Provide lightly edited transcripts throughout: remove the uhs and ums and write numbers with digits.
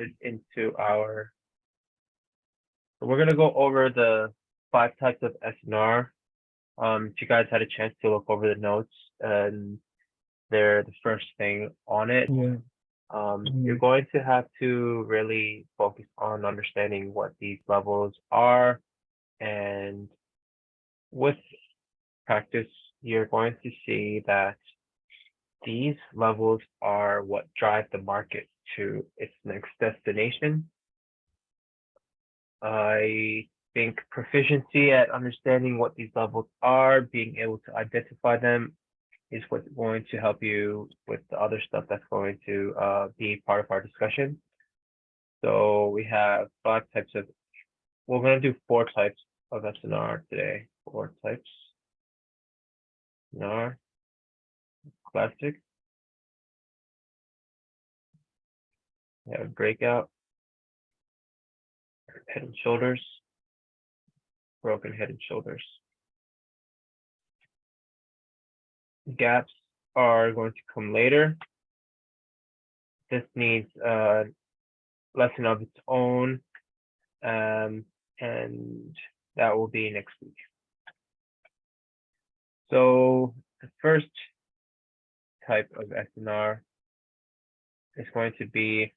into our, so we're gonna go over the 5 types of SNR. If you guys had a chance to look over the notes, and they're the first thing on it. Yeah. You're going to have to really focus on understanding what these levels are, and with practice, you're going to see that these levels are what drive the market to its next destination. I think proficiency at understanding what these levels are, being able to identify them, is what's going to help you with the other stuff that's going to be part of our discussion. So we have 5 types of, we're going to do 4 types of SNR today. 4 types. SNR, classic. We have breakout, head and shoulders, broken head and shoulders. Gaps are going to come later. This needs a lesson of its own, and that will be next week. So the first type of SNR is going to be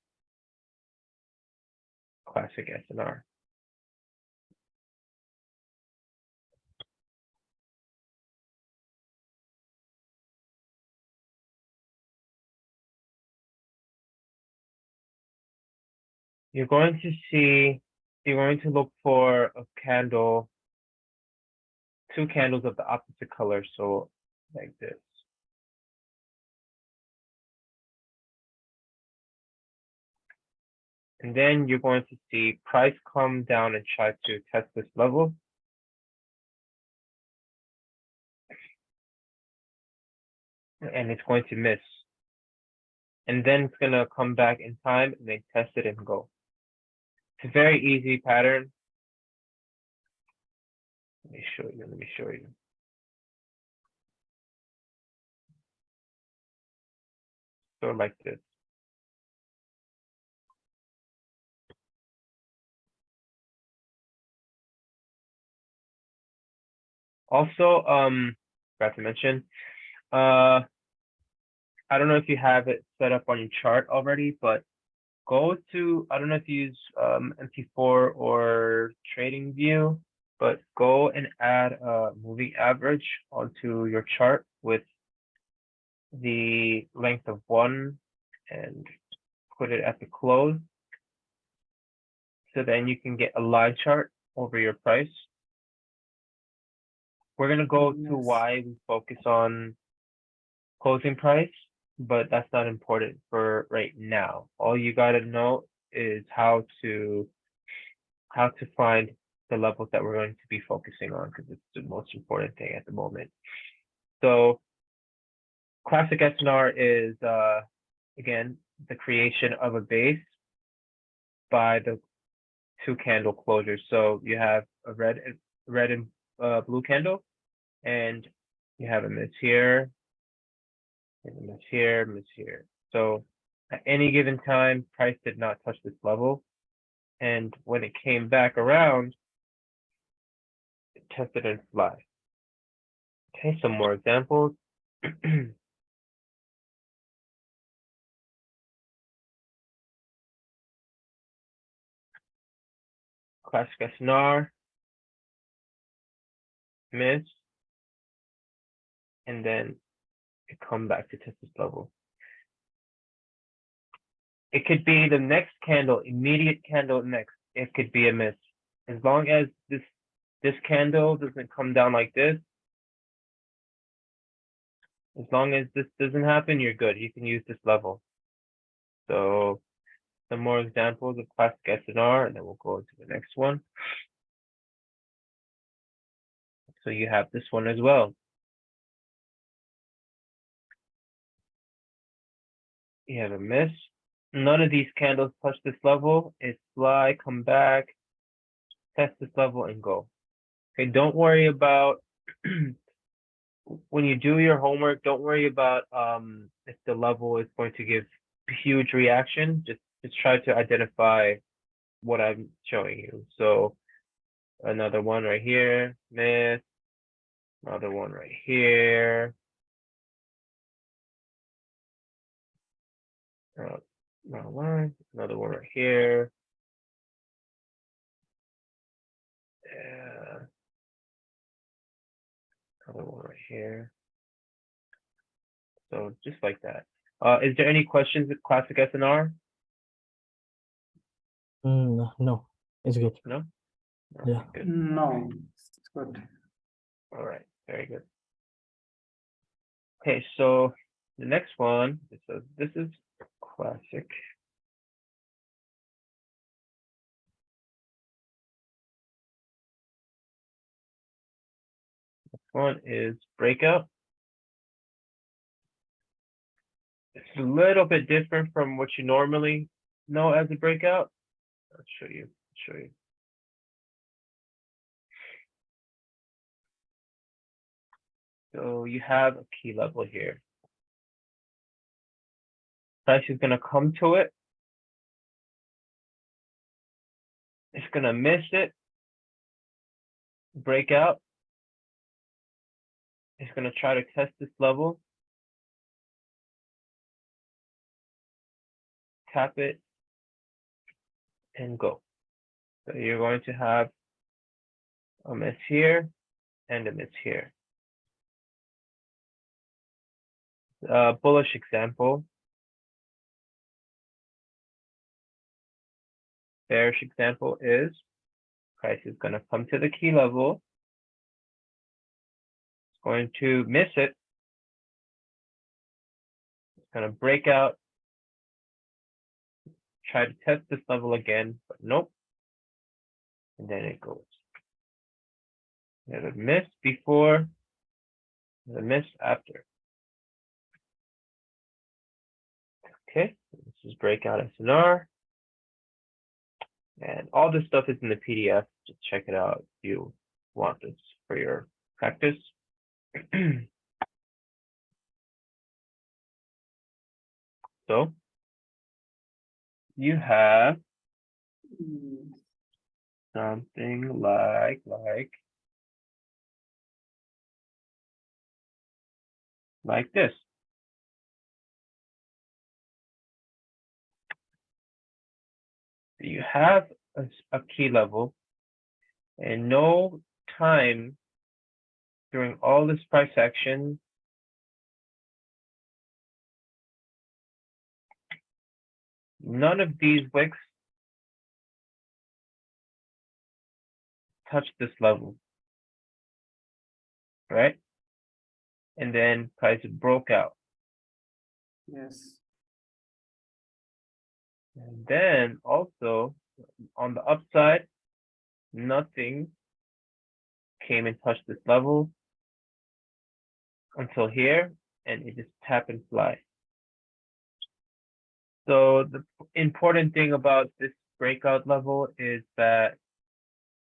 classic SNR. You're going to look for a candle, 2 candles of the opposite color, so like this. And then you're going to see price come down and try to test this level. And it's going to miss. And then it's going to come back in time and then test it and go. It's a very easy pattern. Let me show you. So like this. Also, forgot to mention, I don't know if you have it set up on your chart already, but go to, I don't know if you use MT4 or TradingView, but go and add a moving average onto your chart with the length of 1 and put it at the close. So then you can get a line chart over your price. We're going to go to why we focus on closing price, but that's not important for right now. All you got to know is how to find the levels that we're going to be focusing on, because it's the most important thing at the moment. So classic SNR is, again, the creation of a base by the 2 candle closures. So you have a red and blue candle, and you have a miss here, and a miss here, miss here. So at any given time, price did not touch this level. And when it came back around, it tested and fly. Okay, some more examples. Classic SNR, miss, and then it come back to test this level. It could be the next candle, immediate candle next. It could be a miss. As long as this candle doesn't come down like this, as long as this doesn't happen, you're good. You can use this level. So some more examples of classic SNR, and then we'll go to the next one. So you have this one as well. You have a miss. None of these candles touch this level. It's fly, come back, test this level, and go. Okay, don't worry about when you do your homework, don't worry about if the level is going to give huge reaction. Just just try to identify what I'm showing you. So another one right here, myth, another one right here. Another one right here. Yeah, another one right here. So just like that. Is there any questions with classic SNR? No, it's good. No? Yeah. Good. No, it's good. All right, very good. Okay, so the next one, so this is classic. Next one is breakout. It's a little bit different from what you normally know as a breakout. I'll show you. So you have a key level here. Price is going to come to it. It's going to miss it. Breakout. It's going to try to test this level. Tap it and go. So you're going to have a miss here and a miss here. Bullish example. Bearish example is price is going to come to the key level. It's going to miss it. It's going to break out. Try to test this level again, but nope. And then it goes. You have a miss before, and a miss after. Okay, this is breakout SNR. And all this stuff is in the PDF. Just check it out if you want this for your practice. So you have something like this. You have a key level, and no time during all this price action none of these wicks touch this level, right? And then price broke out. Yes. And then also on the upside, nothing came and touched this level until here, and it just tap and fly. So the important thing about this breakout level is that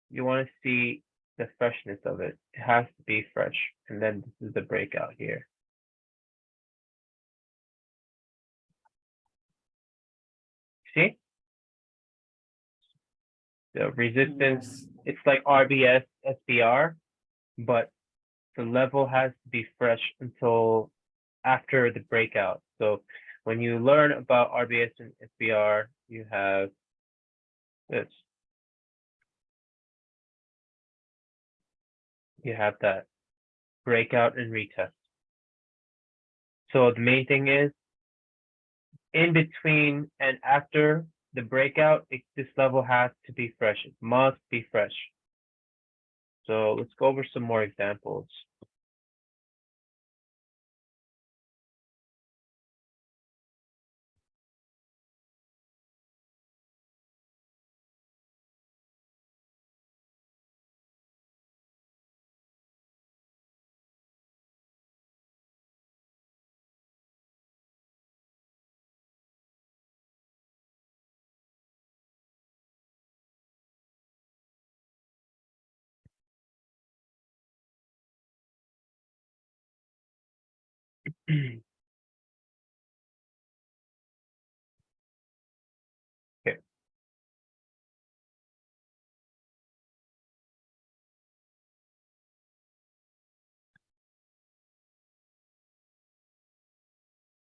you want to see the freshness of it. It has to be fresh. And then this is the breakout here. See? The resistance, it's like RBS, SBR, but the level has to be fresh until after the breakout. So when you learn about RBS and SBR, you have this. You have that breakout and retest. So the main thing is in between and after the breakout, this level has to be fresh. It must be fresh. So let's go over some more examples.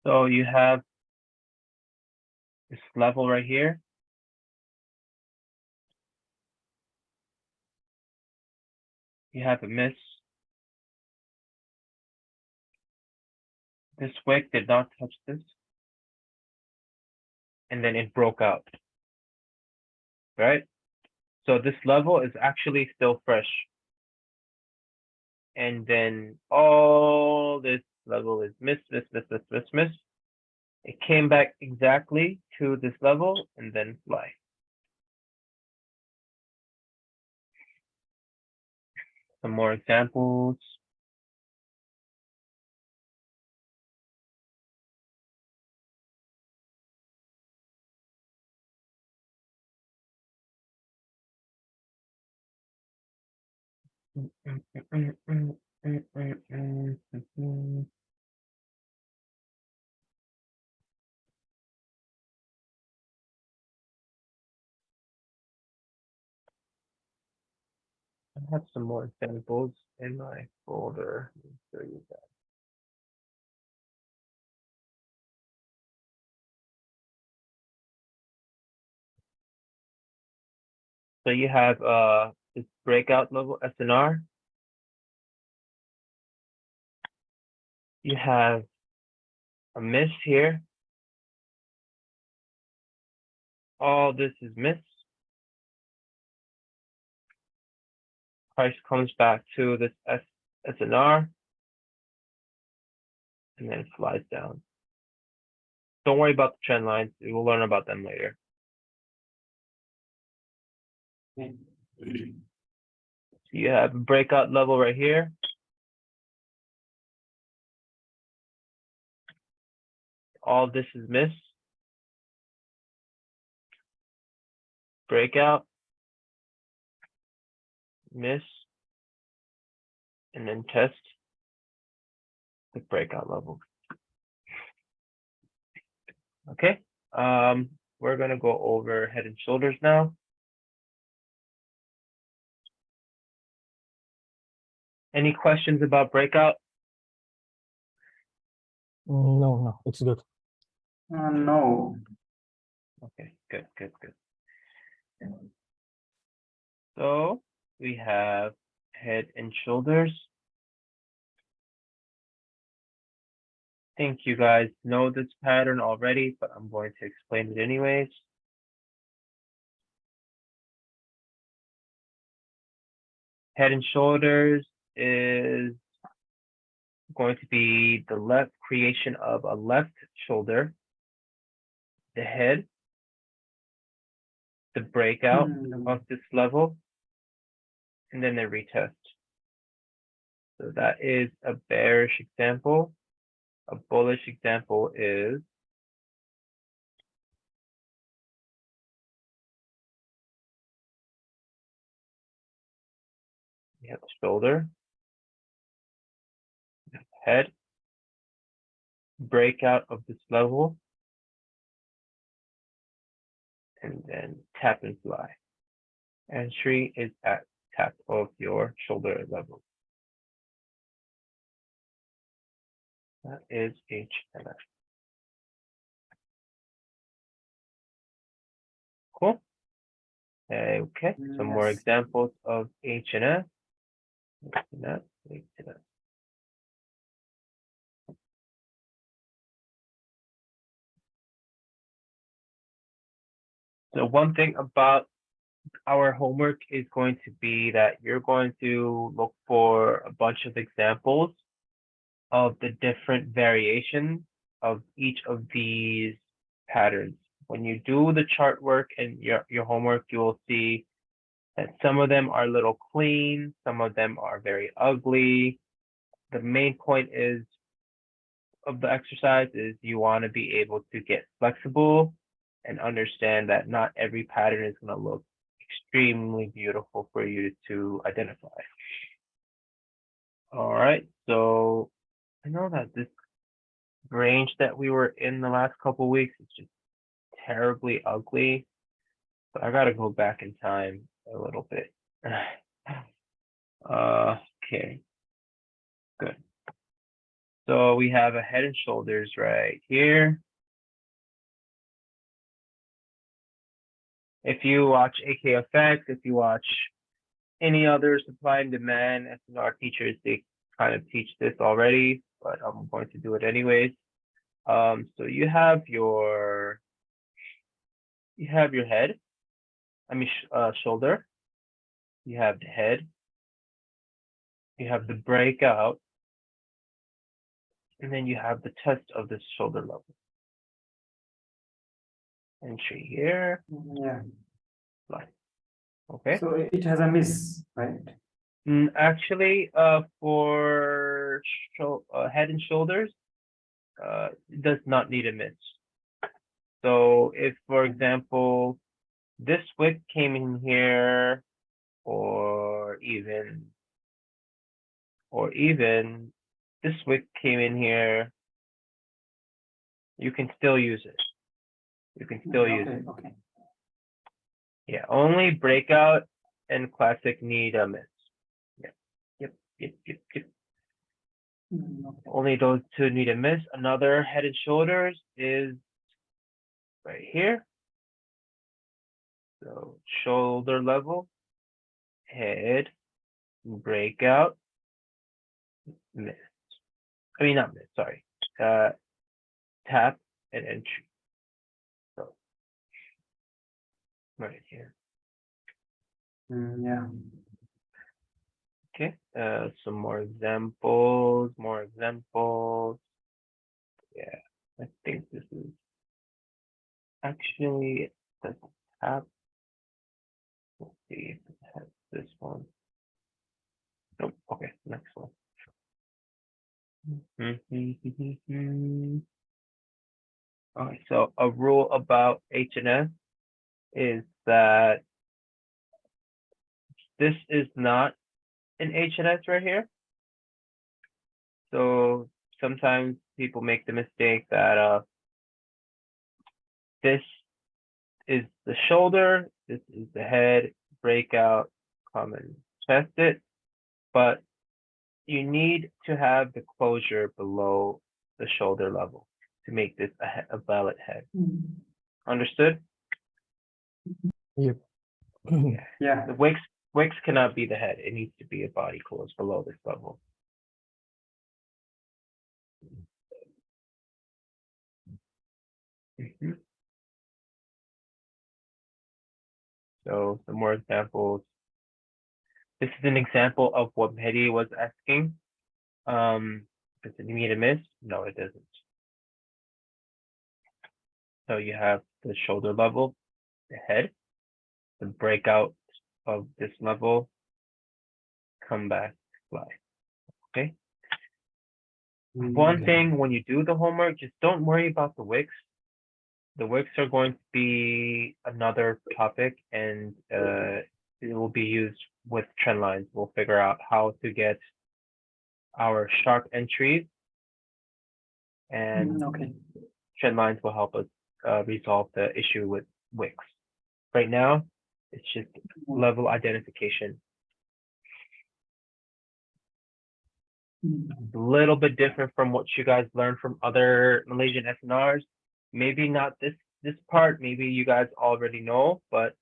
So you have this level right here. You have a miss. This wick did not touch this. And then it broke out. Right? So this level is actually still fresh. And then all this level is miss, miss, miss, miss, miss, miss. It came back exactly to this level and then fly. Some more examples. I have some more examples in my folder. Let me show you that. So you have this breakout level SNR. You have a miss here. All this is miss. Price comes back to this SNR and then it slides down. Don't worry about the trend lines. We will learn about them later. Okay. So you have a breakout level right here. All this is miss. Breakout. Miss. And then test the breakout level. Okay. We're gonna go over head and shoulders now. Any questions about breakout? No, it's good. No. Okay, good. So we have head and shoulders. I think you guys know this pattern already, but I'm going to explain it anyways. Head and shoulders is going to be the left creation of a left shoulder, the head, the breakout of this level, and then the retest. So that is a bearish example. A bullish example is we have the shoulder, head, breakout of this level, and then tap and fly. Entry is at tap of your shoulder level. That is HNF. Cool. Okay, some more Yes. examples of HNF. HNF. So one thing about our homework is going to be that you're going to look for a bunch of examples of the different variations of each of these patterns. When you do the chart work and your homework, you will see that some of them are a little clean, some of them are very ugly. The main point is of the exercise is you want to be able to get flexible and understand that not every pattern is going to look extremely beautiful for you to identify. All right, so I know that this range that we were in the last couple of weeks is just terribly ugly, but I gotta go back in time a little bit. Okay, good. So we have a head and shoulders right here. If you watch AKFX, if you watch any other supply and demand SNR teachers, they kind of teach this already, but I'm going to do it anyways. So you have your head, shoulder, you have the head, you have the breakout, and then you have the test of the shoulder level. Entry here, Yeah. line. Okay. So it has a miss, right? Actually, for head and shoulders, it does not need a miss. So if, for example, this wick came in here, or even this wick came in here, you can still use it. You can still use it. Okay. Yeah, only breakout and classic need a miss. Yep. Okay. Only those two need a miss. Another head and shoulders is right here. So shoulder level, head, breakout, miss. I mean, not miss, sorry. Tap and entry. So right here. Yeah. Okay, some more examples, Yeah, I think this is actually the tap. Let's see if it has this one. Nope, okay, next one. Okay, so a rule about HNS is that this is not an HNS right here. So sometimes people make the mistake that this is the shoulder, this is the head, breakout, come and test it, but you need to have the closure below the shoulder level to make this a valid head. Understood? Yep. Yeah. The wicks cannot be the head. It needs to be a body close below this level. So some more examples. This is an example of what Mehdi was asking. Does it need a miss? No, it doesn't. So you have the shoulder level, the head, the breakout of this level, come back, fly. Okay. One thing when you do the homework, just don't worry about the wicks. The wicks are going to be another topic, and it will be used with trend lines. We'll figure out how to get our sharp entries, and Okay. trend lines will help us resolve the issue with wicks. Right now, it's just level identification. A little bit different from what you guys learned from other Malaysian SNRs. Maybe not this part, maybe you guys already know, but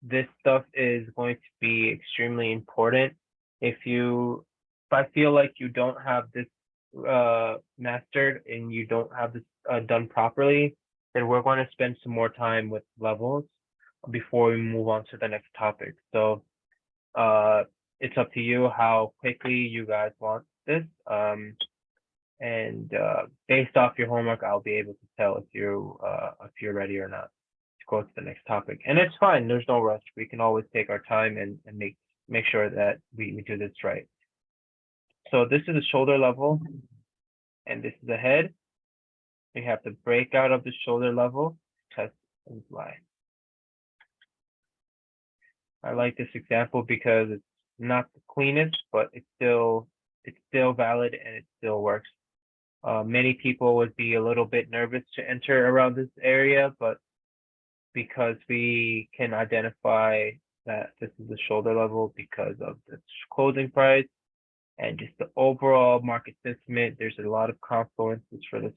this stuff is going to be extremely important. If I feel like you don't have this mastered and you don't have this done properly, then we're going to spend some more time with levels before we move on to the next topic. So it's up to you how quickly you guys want this. And based off your homework, I'll be able to tell if you're ready or not to go to the next topic. And it's fine. There's no rush. We can always take our time and make sure that we do this right. So this is the shoulder level, and this is the head. We have the breakout of the shoulder level, test and fly. I like this example because it's not the cleanest, but it's still valid and it still works. Many people would be a little bit nervous to enter around this area, but because we can identify that this is the shoulder level because of the closing price and just the overall market sentiment. There's a lot of confluences for this.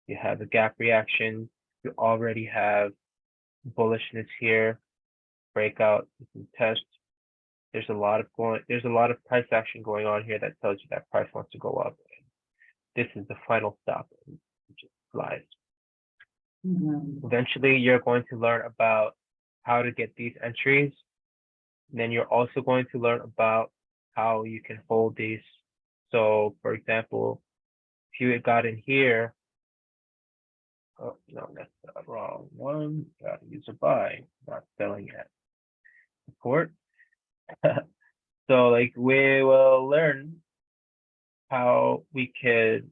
You have a gap reaction. You already have bullishness here, breakout, this is test. There's a lot of price action going on here that tells you that price wants to go up. This is the final stop, which is flies. Eventually, you're going to learn about how to get these entries. And then you're also going to learn about how you can hold these. So, for example, if you had got in here, oh no, that's the wrong one. Got to use a buy, not selling at support. So, like, we will learn how we could.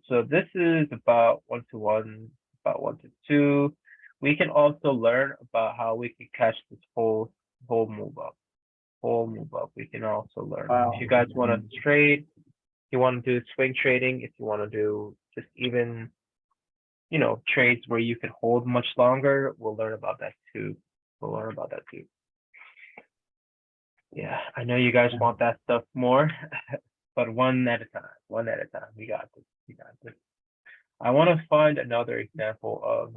So this is about 1-to-1, about 1-to-2. We can also learn about how we can catch this whole move up. We can also learn. If you guys want to trade, you want to do swing trading, if you want to do just even, trades where you can hold much longer, we'll learn about that too. Yeah, I know you guys want that stuff more, but one at a time. We got this. I want to find another example of,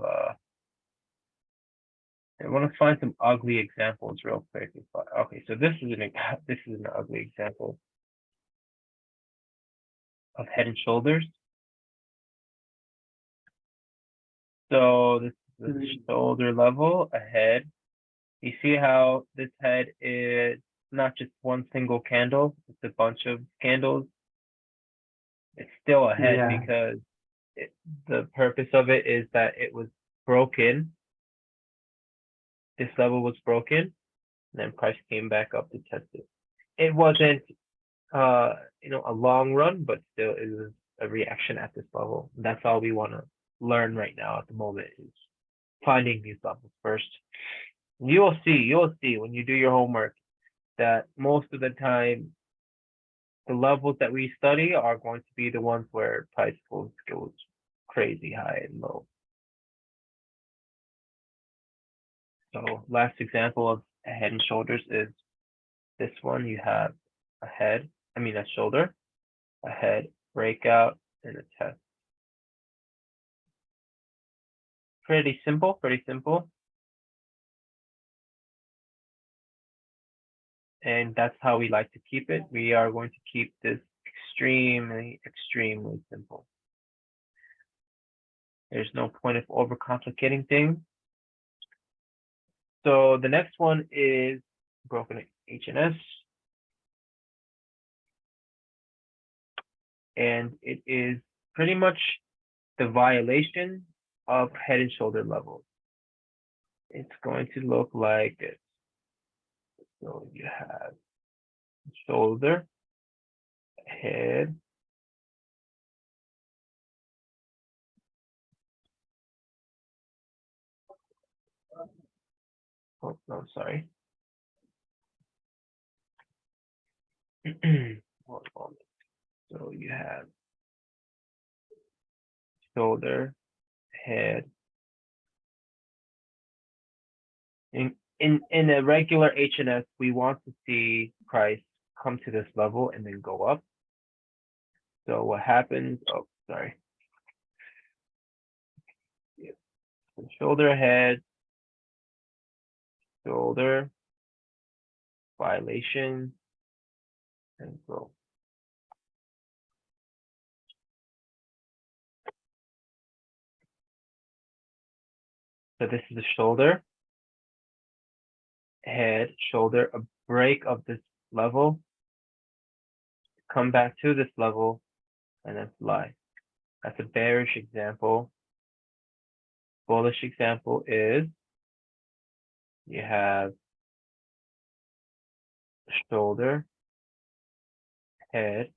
I want to find some ugly examples real quick. Okay, so this is an ugly example of head and shoulders. So this is the shoulder level ahead. You see how this head is not just one single candle, it's a bunch of candles. It's still a head because the purpose of it is that it was broken. This level was broken, and then price came back up to test it. It wasn't, a long run, but still it was a reaction at this level. That's all we want to learn right now at the moment is finding these levels first. You'll see when you do your homework that most of the time, the levels that we study are going to be the ones where price goes crazy high and low. So last example of a head and shoulders is this one. You have a shoulder, a head, breakout, and a test. Pretty simple. And that's how we like to keep it. We are going to keep this extremely simple. There's no point of overcomplicating things. So the next one is broken HNS. And it is pretty much the violation of head and shoulder levels. It's going to look like this. So you have shoulder, head, oh no, sorry. One moment. So you have shoulder, head. In a regular HNS, we want to see price come to this level and then go up. So what happens? Oh, sorry. Yeah. So shoulder, head, shoulder, violation, and go. So this is the shoulder, head, shoulder, a break of this level, come back to this level, and then fly. That's a bearish example. Bullish example is you have shoulder, head,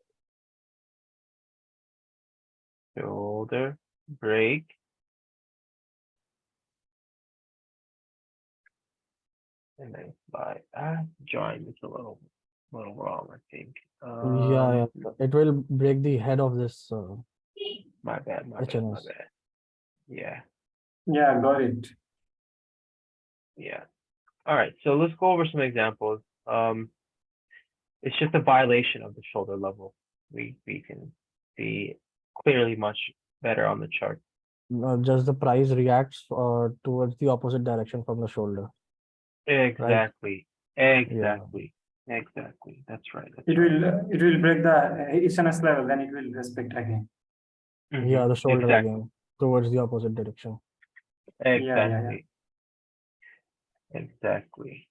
shoulder, break, and then fly. Drawing is a little wrong, I think. Yeah, it will break the head of this. My bad. HNS. Yeah. Yeah, got it. Yeah. All right. So let's go over some examples. It's just a violation of the shoulder level. We can see clearly much better on the chart. Just the price reacts towards the opposite direction from the shoulder. Exactly. Exactly. Exactly. That's right. That's It right. will break the SNS level, then it will respect again. Yeah, the shoulder Exactly. again towards the opposite direction. Exactly. Exactly.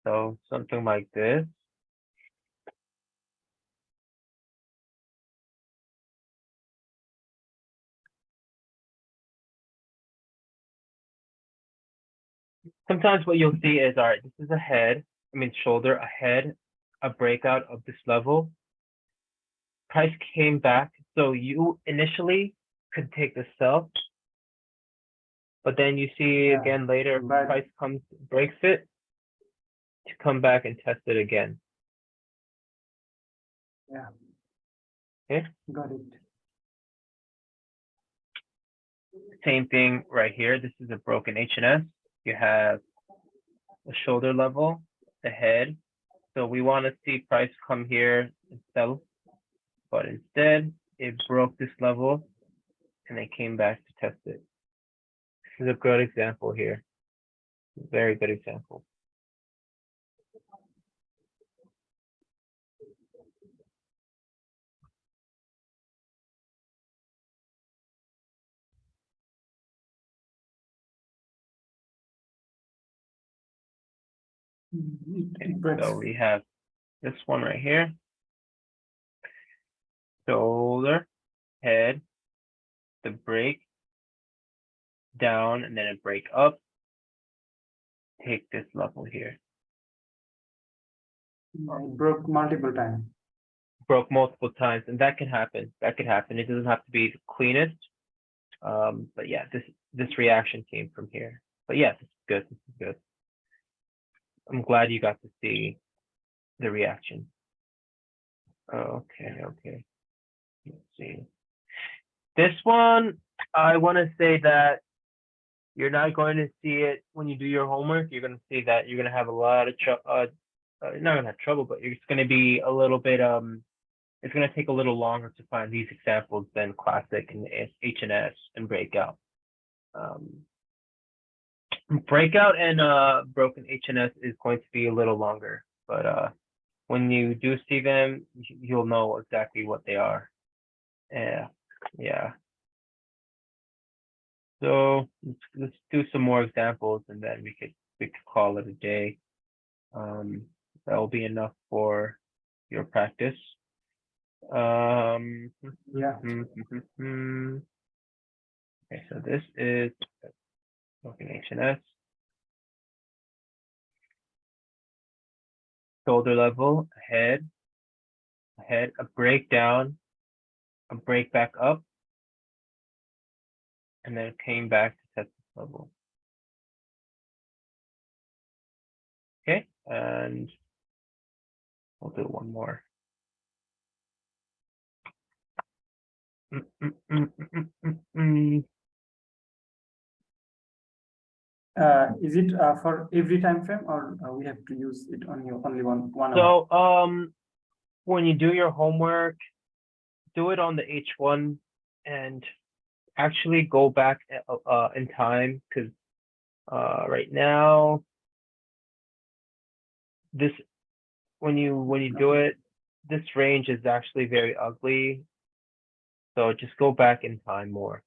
So something like this. Sometimes what you'll see is, all right, this is a head, shoulder, a head, a breakout of this level. Price came back. So you initially could take the sell, but then you see Yeah, again later, but- price comes, breaks it to come back and test it again. Yeah. Okay. Got it. Same thing right here. This is a broken HNS. You have the shoulder level, the head. So we want to see price come here and sell, but instead it broke this level and it came back to test it. This is a good example here. Very good example. It breaks. So we have this one right here. Shoulder, head, the break, down, and then a break up. Take this level here. It broke multiple times. Broke multiple times, and that can happen. That could happen. It doesn't have to be the cleanest. But yeah, this reaction came from here. But yeah, this is good. This is good. I'm glad you got to see the reaction. Okay, okay. Let's see. This one, I want to say that you're not going to see it when you do your homework. You're going to see that you're going to have a lot of trouble. You're not going to have trouble, but it's going to be a little bit it's going to take a little longer to find these examples than classic and HNS and breakout. Breakout and broken HNS is going to be a little longer, but when you do see them, you'll know exactly what they are. Yeah. So let's do some more examples, and then we could call it a day. That will be enough for your practice. Yeah. Okay, so this is broken HNS. Shoulder level, head, a breakdown, a break back up, and then it came back to test this level. Okay, and we'll do one more. Is it for every time frame, or we have to use it only one hour? So when you do your homework, do it on the H1 and actually go back in time, because right now this when you do it, this range is actually very ugly. So just go back in time more,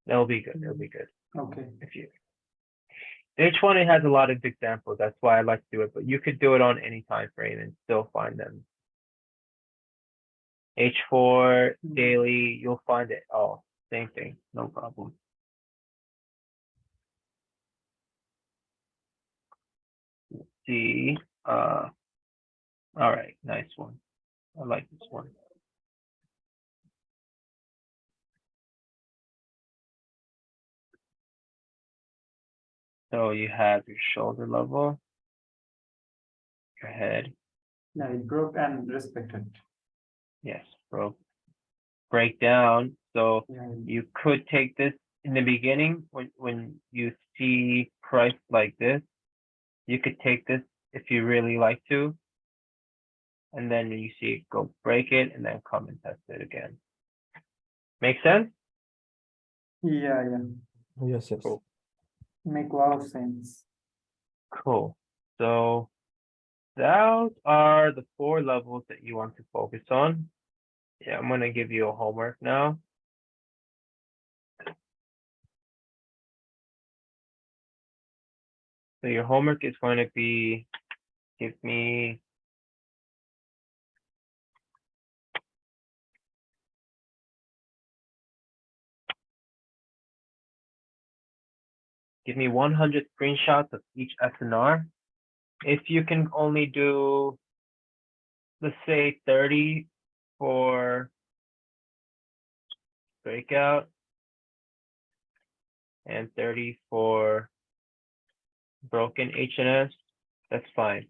that'll be good. That'll be good. Okay. If you H1, it has a lot of examples. That's why I like to do it, but you could do it on any time frame and still find them. H4 daily, you'll find it all. Same thing, no problem. Let's see. All right, nice one. I like this one. So you have your shoulder level, your head, Yeah, it broke and respected. Yes, bro. Break down. So Yeah, you could take this in the beginning when you see price like this. You could take this if you really like to. And then when you see it, go break it and then come and test it again. Make sense? yeah, Yes, yes. Cool. make a lot of sense. Cool. So those are the 4 levels that you want to focus on. Yeah, I'm gonna give you a homework now. So your homework is going to be, give me give me 100 screenshots of each SNR. If you can only do, let's say 30 for breakout and 30 for broken HNS, that's fine.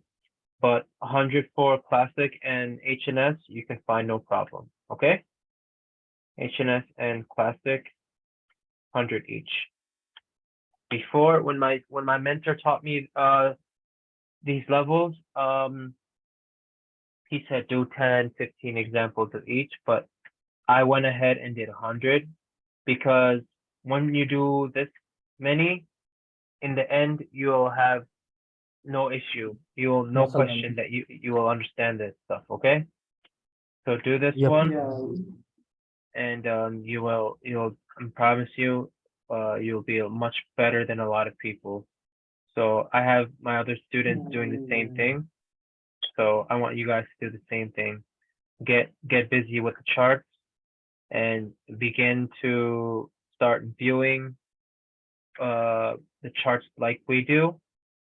But 100 for classic and HNS, you can find no problem. Okay? HNS and classic, 100 each. Before, when my mentor taught me these levels, he said do 10, 15 examples of each, but I went ahead and did 100 because when you do this many, in the end, you'll have no issue. You'll no Muscle question that you will understand this stuff. Okay, so do this Yep. one, Yeah, and you'll I promise you, you'll be much better than a lot of people. So I have my other students doing the same thing. So I want you guys to do the same thing. Get busy with the charts and begin to start viewing the charts like we do.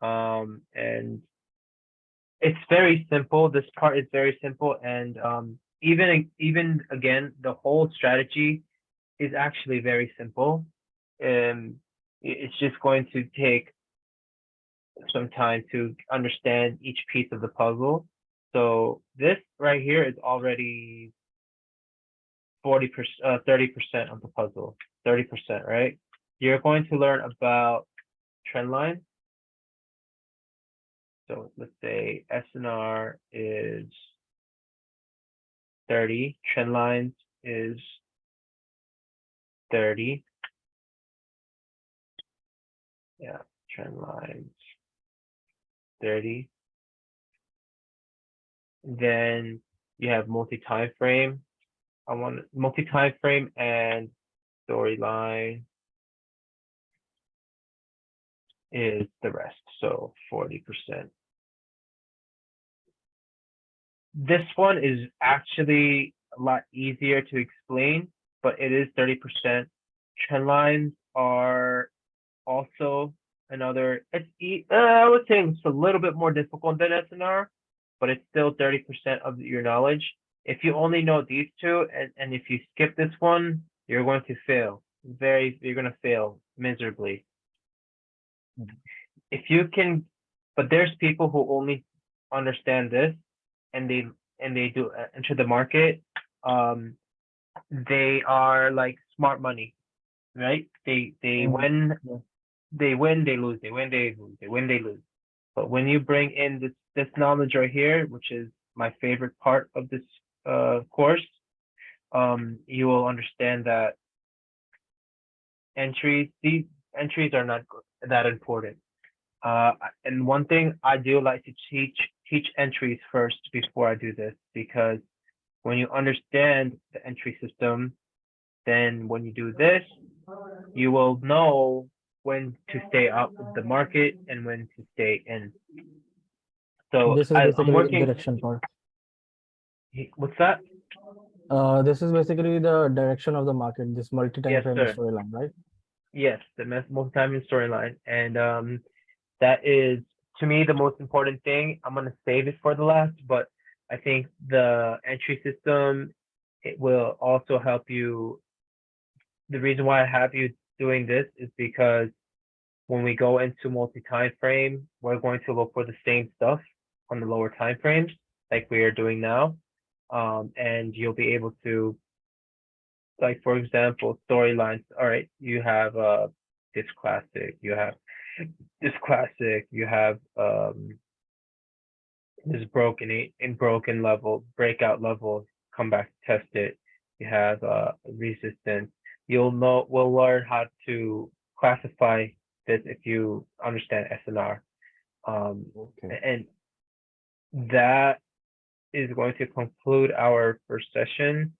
And it's very simple. This part is very simple, and even again, the whole strategy is actually very simple. It's just going to take some time to understand each piece of the puzzle. So this right here is already 30% of the puzzle, 30%, right? You're going to learn about trend line. So let's say SNR is 30, trend lines is 30. Yeah, trend lines 30. Then you have multi-time frame. I want multi-time frame and storyline is the rest, so 40%. This one is actually a lot easier to explain, but it is 30%. Trend lines are also another, I would say it's a little bit more difficult than SNR, but it's still 30% of your knowledge. If you only know these two, and if you skip this one, you're going to fail. You're going to fail miserably. If you can, but there's people who only understand this and they do enter the market. They are like smart money, right? They win, they win, they lose, they win, they lose, they win, they lose. But when you bring in this knowledge right here, which is my favorite part of this course, you will understand that these entries are not that important. And one thing I do like to teach entries first before I do this, because when you understand the entry system, then when you do this, you will know when to stay out of the market and when to stay in. So This is I'm basically working. direction part. What's that? This is basically the direction of the market, this multi-time Yes, frame sir. storyline, right? Yes, the multi-time storyline, and that is to me the most important thing. I'm gonna save it for the last, but I think the entry system, it will also help you. The reason why I have you doing this is because when we go into multi-time frame, we're going to look for the same stuff on the lower time frames, like we are doing now. And you'll be able to, like, for example, storylines. All right, you have this classic, you have this classic, you have this broken level, breakout level, come back, test it. You have resistance. We'll learn how to classify this if you understand SNR. Okay. And that is going to conclude our first session.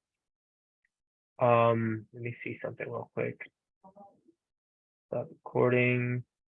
Let me see something real quick. Stop recording.